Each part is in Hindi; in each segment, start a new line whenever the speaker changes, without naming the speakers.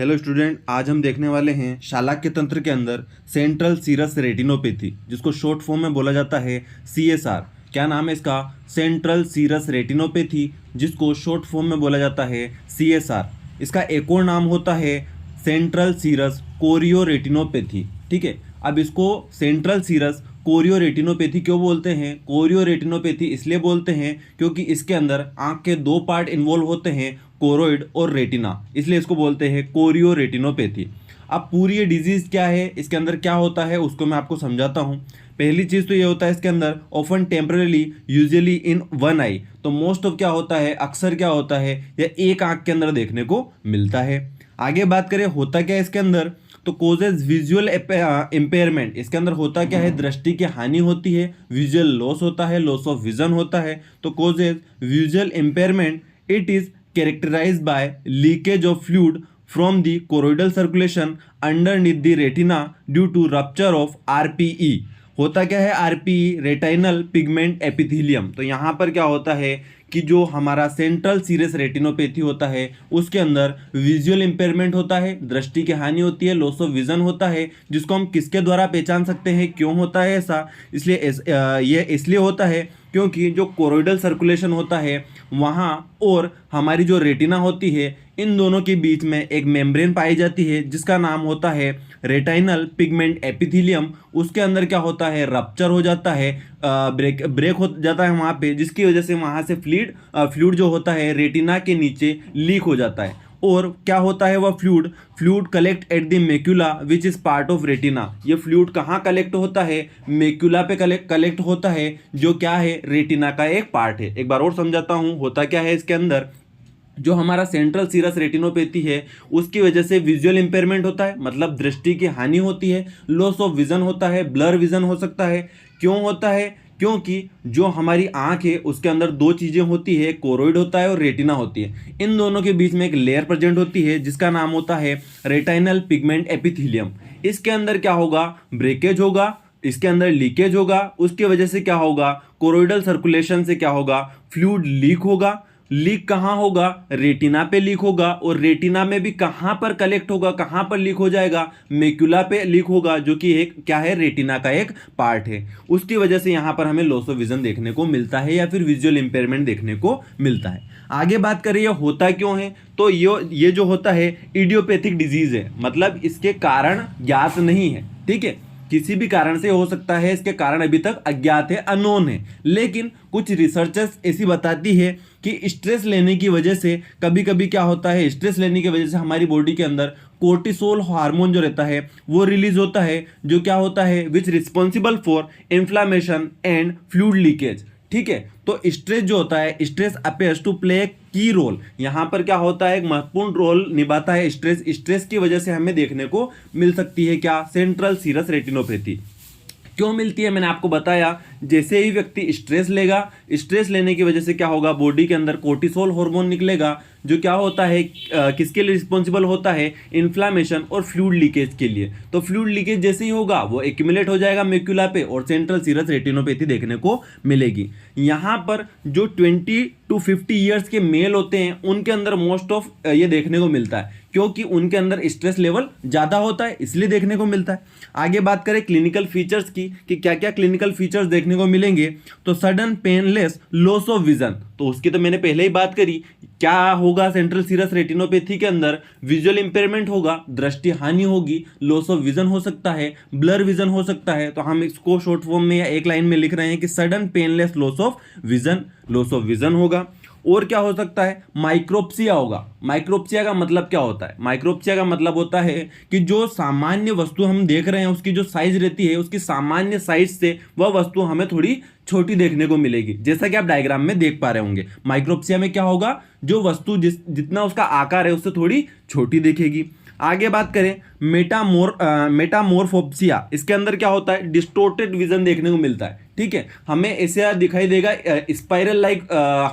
हेलो स्टूडेंट, आज हम देखने वाले हैं शालाक्य तंत्र के अंदर सेंट्रल सीरस रेटिनोपैथी, जिसको शॉर्ट फॉर्म में बोला जाता है CSR। क्या नाम है इसका? सेंट्रल सीरस रेटिनोपैथी, जिसको शॉर्ट फॉर्म में बोला जाता है CSR। इसका एक और नाम होता है सेंट्रल सीरस कोरियो रेटिनोपैथी। ठीक है, अब इसको सेंट्रल सीरस कोरियो रेटिनोपैथी क्यों बोलते हैं? कोरियो रेटिनोपैथी इसलिए बोलते हैं क्योंकि इसके अंदर आंख के दो पार्ट इन्वॉल्व होते हैं, कोरोइड और रेटिना, इसलिए इसको बोलते हैं कोरियो रेटिनोपैथी। अब पूरी ये डिजीज क्या है, इसके अंदर क्या होता है, उसको मैं आपको समझाता हूँ। पहली चीज तो ये होता है इसके अंदर often temporally usually in one eye, तो मोस्ट ऑफ क्या होता है, अक्सर क्या होता है, यह एक आंख के अंदर देखने को मिलता है। आगे बात करें होता क्या है इसके अंदर, तो कोजेज विजुअल इम्पेयरमेंट। इसके अंदर होता क्या है, दृष्टि की हानि होती है, विजुअल लॉस होता है, लॉस ऑफ विजन होता है। तो causes visual impairment, it is characterized by leakage of fluid from the choroidal circulation underneath the retina due to rupture of RPE। होता क्या है RPE, रेटाइनल पिगमेंट एपिथेलियम। तो यहाँ पर क्या होता है कि जो हमारा सेंट्रल सीरस रेटिनोपैथी होता है उसके अंदर विजुअल इंपेयरमेंट होता है, दृष्टि की हानि होती है, लॉस ऑफ विजन होता है, जिसको हम किसके द्वारा पहचान सकते हैं, क्यों होता है ऐसा? ये इसलिए होता है क्योंकि जो कोरोइडल सर्कुलेशन होता है वहाँ और हमारी जो रेटिना होती है, इन दोनों के बीच में एक मेम्ब्रेन पाई जाती है जिसका नाम होता है रेटाइनल पिगमेंट एपिथेलियम। उसके अंदर क्या होता है, रप्चर हो जाता है, ब्रेक हो जाता है वहाँ पे, जिसकी वजह से वहाँ से फ्लूइड जो होता है रेटिना के नीचे लीक हो जाता है। और क्या होता है वह fluid collect at the मेक्यूला which is part of retina. ये फ्लूइड कहाँ कलेक्ट होता है? मेक्यूला पे कलेक्ट होता है, जो क्या है, रेटिना का एक पार्ट है। एक बार और समझाता हूँ, होता क्या है इसके अंदर, जो हमारा सेंट्रल सीरस रेटिनोपैथी है उसकी वजह से विजुअल इंपेयरमेंट होता है, मतलब दृष्टि की हानि होती है, लॉस ऑफ विजन होता है, ब्लर विजन हो सकता है। क्यों होता है? क्योंकि जो हमारी आंख है उसके अंदर दो चीजें होती है, कोरोइड होता है और रेटिना होती है। इन दोनों के बीच में एक लेयर प्रेजेंट होती है जिसका नाम होता है रेटाइनल पिगमेंट एपिथेलियम। इसके अंदर क्या होगा, ब्रेकेज होगा, इसके अंदर लीकेज होगा, उसकी वजह से क्या होगा, कोरोइडल सर्कुलेशन से क्या होगा, फ्लूइड लीक होगा। लीक कहाँ होगा? रेटिना पे लीक होगा, और रेटिना में भी कहाँ पर कलेक्ट होगा, कहाँ पर लीक हो जाएगा, मेक्यूला पे लीक होगा, जो कि एक क्या है, रेटिना का एक पार्ट है। उसकी वजह से यहाँ पर हमें लॉस ऑफ विजन देखने को मिलता है या फिर विजुअल इंपेयरमेंट देखने को मिलता है। आगे बात करें ये होता क्यों है, तो ये जो होता है इडियोपैथिक डिजीज है, मतलब इसके कारण ज्ञात नहीं है। ठीक है, किसी भी कारण से हो सकता है, इसके कारण अभी तक अज्ञात है, अननोन है। लेकिन कुछ रिसर्चर्स ऐसी बताती है कि स्ट्रेस लेने की वजह से कभी कभी क्या होता है, स्ट्रेस लेने की वजह से हमारी बॉडी के अंदर कोर्टिसोल हार्मोन जो रहता है वो रिलीज होता है, जो क्या होता है, which responsible for inflammation and fluid leakage. ठीक है, तो स्ट्रेस जो होता है, stress appears to play key role. यहाँ पर क्या होता है, एक महत्वपूर्ण रोल निभाता है स्ट्रेस की वजह से हमें देखने को मिल सकती है क्या, सेंट्रल सीरस रेटिनोपैथी। क्यों मिलती है, मैंने आपको बताया, जैसे ही व्यक्ति स्ट्रेस लेगा, स्ट्रेस लेने की वजह से क्या होगा, बॉडी के अंदर कोर्टिसोल हार्मोन निकलेगा, जो क्या होता है, किसके लिए रिस्पॉन्सिबल होता है, इन्फ्लामेशन और फ्लूइड लीकेज के लिए। तो फ्लूइड लीकेज जैसे ही होगा वो एक्यूमुलेट हो जाएगा मेक्यूला पे और सेंट्रल सीरस रेटिनोपैथी देखने को मिलेगी। यहाँ पर जो 20 to 50 ईयर्स के मेल होते हैं उनके अंदर मोस्ट ऑफ ये देखने को मिलता है, क्योंकि उनके अंदर स्ट्रेस लेवल ज़्यादा होता है, इसलिए देखने को मिलता है। आगे बात करें क्लिनिकल फीचर्स की कि क्या क्या क्लिनिकल फीचर्स देखने को मिलेंगे, तो sudden painless loss of vision, तो उसकी तो मैंने पहले ही बात करी। क्या होगा सेंट्रल सीरस रेटिनोपैथी के अंदर, विजुअल इंपेयरमेंट होगा, दृष्टि हानि होगी, लॉस ऑफ विजन हो सकता है, ब्लर विजन हो सकता है। तो हम इसको शॉर्ट फॉर्म में या एक लाइन में लिख रहे हैं कि sudden painless loss of vision होगा। और क्या हो सकता है, माइक्रोप्सिया होगा। माइक्रोप्सिया का मतलब क्या होता है, माइक्रोप्सिया का मतलब होता है कि जो सामान्य वस्तु हम देख रहे हैं उसकी जो साइज रहती है, उसकी सामान्य साइज से वह वस्तु हमें थोड़ी छोटी देखने को मिलेगी, जैसा कि आप डायग्राम में देख पा रहे होंगे। माइक्रोप्सिया में क्या होगा, जो वस्तु जितना उसका आकार है उससे थोड़ी छोटी दिखेगी। आगे बात करें मेटामोर्फोप्सिया, इसके अंदर क्या होता है, डिस्टोर्टेड विजन देखने को मिलता है। ठीक है, हमें ऐसे दिखाई देगा, स्पाइरल लाइक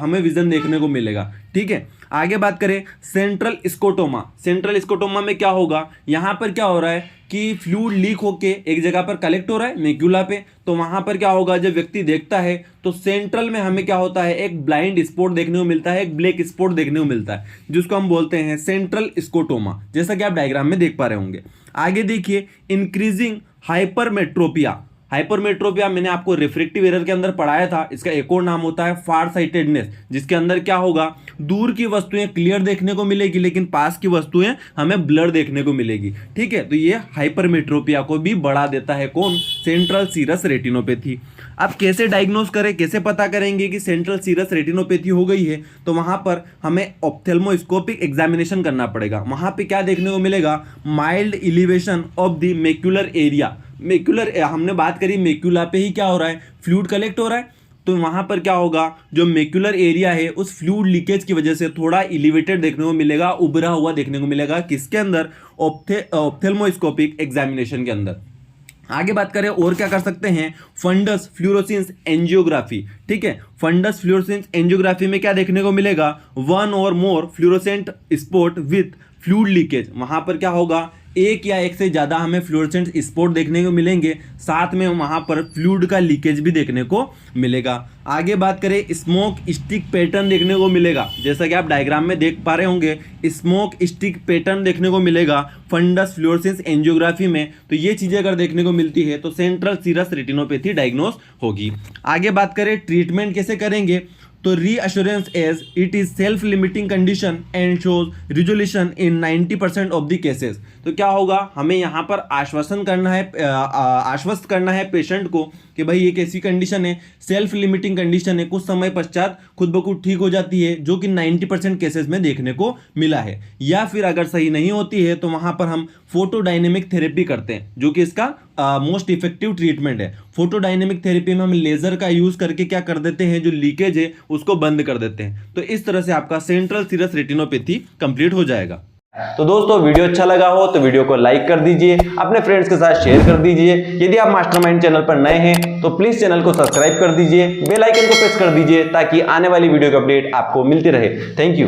हमें विजन देखने को मिलेगा। ठीक है, आगे बात करें सेंट्रल स्कोटोमा। सेंट्रल स्कोटोमा में क्या होगा, यहाँ पर क्या हो रहा है कि फ्लूइड लीक होके एक जगह पर कलेक्ट हो रहा है मेक्यूला पे, तो वहां पर क्या होगा, जब व्यक्ति देखता है तो सेंट्रल में हमें क्या होता है, एक ब्लाइंड स्पॉट देखने को मिलता है, एक ब्लैक स्पॉट देखने को मिलता है, जिसको हम बोलते हैं सेंट्रल स्कोटोमा, जैसा कि आप डायग्राम में देख पा रहे होंगे। आगे देखिए इंक्रीजिंग हाइपरमेट्रोपिया। हाइपरमेट्रोपिया मैंने आपको रिफ्रैक्टिव एरर के अंदर पढ़ाया था, इसका एक और नाम होता है फार साइटेडनेस, जिसके अंदर क्या होगा, दूर की वस्तुएं क्लियर देखने को मिलेगी लेकिन पास की वस्तुएं हमें ब्लर देखने को मिलेगी। ठीक है, तो ये हाइपरमेट्रोपिया को भी बढ़ा देता है कौन, सेंट्रल सीरस रेटिनोपैथी। अब कैसे डायग्नोस करें, कैसे पता करेंगे कि सेंट्रल सीरस रेटिनोपैथी हो गई है, तो वहां पर हमें ऑप्थेल्मोस्कोपिक एग्जामिनेशन करना पड़ेगा। वहां पे क्या देखने को मिलेगा, mild elevation of the macular area. Macular, हमने बात करी मैक्यूला पे ही क्या हो रहा है, फ्लूइड कलेक्ट हो रहा है, तो वहां पर क्या होगा, जो मैक्यूलर एरिया है उस फ्लूइड लीकेज की वजह से थोड़ा एलिवेटेड देखने को मिलेगा, उभरा हुआ देखने को मिलेगा, किसके अंदर, ऑप्थेल्मोस्कोपिक एग्जामिनेशन के अंदर। आगे बात करें और क्या कर सकते हैं, फंडस फ्लोरोसेंस एंजियोग्राफी। ठीक है, फंडस फ्लोरोसेंस एंजियोग्राफी में क्या देखने को मिलेगा, वन और more fluorescent spot with fluid leakage. वहां पर क्या होगा, एक या एक से ज्यादा हमें फ्लोरोसेंट स्पॉट देखने को मिलेंगे, साथ में वहां पर फ्लूइड का लीकेज भी देखने को मिलेगा। आगे बात करें स्मोक स्टिक पैटर्न देखने को मिलेगा, जैसा कि आप डायग्राम में देख पा रहे होंगे, स्मोक स्टिक पैटर्न देखने को मिलेगा फंडस फ्लोरोसेंस एंजियोग्राफी में। तो ये चीजें अगर देखने को मिलती है तो सेंट्रल सीरस रेटिनोपैथी डायग्नोस होगी। आगे बात करें ट्रीटमेंट कैसे करेंगे, तो reassurance as it is self limiting condition and shows resolution in 90% of the cases. तो क्या होगा, हमें यहाँ पर आश्वासन करना है, आश्वस्त करना है पेशेंट को कि भाई एक ऐसी कंडीशन है, सेल्फ लिमिटिंग कंडीशन है, कुछ समय पश्चात खुद ब खुद ठीक हो जाती है, जो कि 90% केसेस में देखने को मिला है। या फिर अगर सही नहीं होती है तो वहां पर हम फोटोडायनेमिक थेरेपी करते हैं, जो कि इसका मोस्ट इफेक्टिव ट्रीटमेंट है। फोटोडायनेमिक थेरेपी में हम लेजर का यूज करके क्या कर देते हैं, जो लीकेज है उसको बंद कर देते हैं। तो इस तरह से आपका सेंट्रल सीरस रेटिनोपैथी कंप्लीट हो जाएगा।
तो दोस्तों वीडियो अच्छा लगा हो तो वीडियो को लाइक कर दीजिए, अपने फ्रेंड्स के साथ शेयर कर दीजिए। यदि आप मास्टरमाइंड चैनल पर नए हैं तो प्लीज चैनल को सब्सक्राइब कर दीजिए, बेल आइकन को प्रेस कर दीजिए ताकि आने वाली वीडियो की अपडेट आपको मिलती रहे। Thank you.